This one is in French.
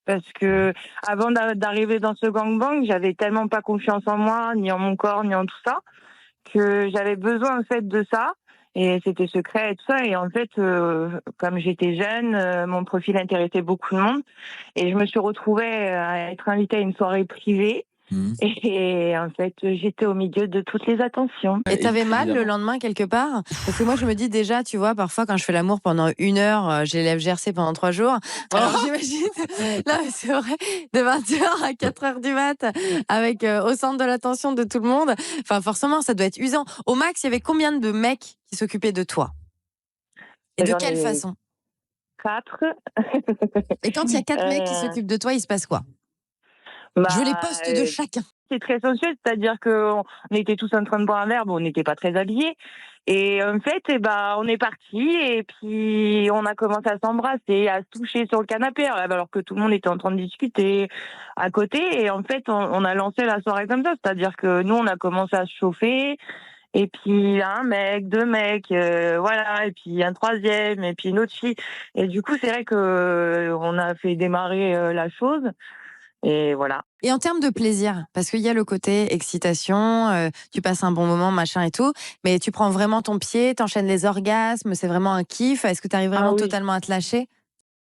Parce que avant d'arriver dans ce gangbang, j'avais tellement pas confiance en moi, ni en mon corps, ni en tout ça, que j'avais besoin en fait de ça. Et c'était secret et tout ça. Et en fait, comme j'étais jeune, mon profil intéressait beaucoup de monde. Et je me suis retrouvée à être invitée à une soirée privée. Mmh. Et en fait, j'étais au milieu de toutes les attentions. Et Ouais, t'avais mal le évidemment. lendemain quelque part? Parce que moi je me dis déjà, tu vois, parfois quand je fais l'amour pendant 1 heure, j'ai les lèvres gercées pendant 3 jours. Alors Oh! j'imagine, non mais c'est vrai, de 20 h à 4 h du mat, avec au centre de l'attention de tout le monde. Enfin forcément, ça doit être usant. Au max, il y avait combien de mecs qui s'occupaient de toi? Et de J'en quelle ai façon? 4. Et quand il y a 4 mecs qui Euh, s'occupent de toi, il se passe quoi? Je veux les bah, postes de chacun. c'est très sensuel, c'est-à-dire qu'on était tous en train de boire un verre, bon, on n'était pas très habillés. Et en fait, on est parti et puis on a commencé à s'embrasser, à se toucher sur le canapé, alors que tout le monde était en train de discuter à côté. Et en fait, on a lancé la soirée comme ça, c'est-à-dire que nous, on a commencé à se chauffer. Et puis un mec, 2 mecs, voilà, et puis un troisième, et puis une autre fille. Et du coup, c'est vrai que on a fait démarrer la chose. Et voilà. Et en termes de plaisir, parce qu'il y a le côté excitation, tu passes un bon moment, machin et tout, mais tu prends vraiment ton pied, t'enchaînes les orgasmes, c'est vraiment un kiff. Est-ce que tu arrives Ah vraiment oui. totalement à te lâcher?